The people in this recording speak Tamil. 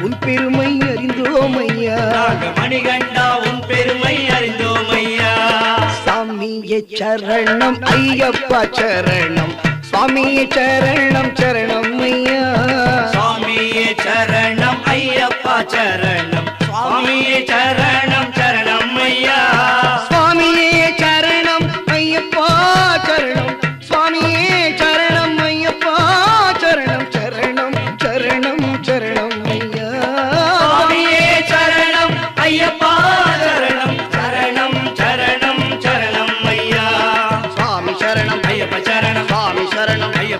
உன் பெருமை அறிந்தோமையா மணிகண்டா உன் பெருமை அறிந்தோமையா சாமியே சரணம் ஐயப்பா சரணம் சுவாமியே சரணம் சரணம் ஐயா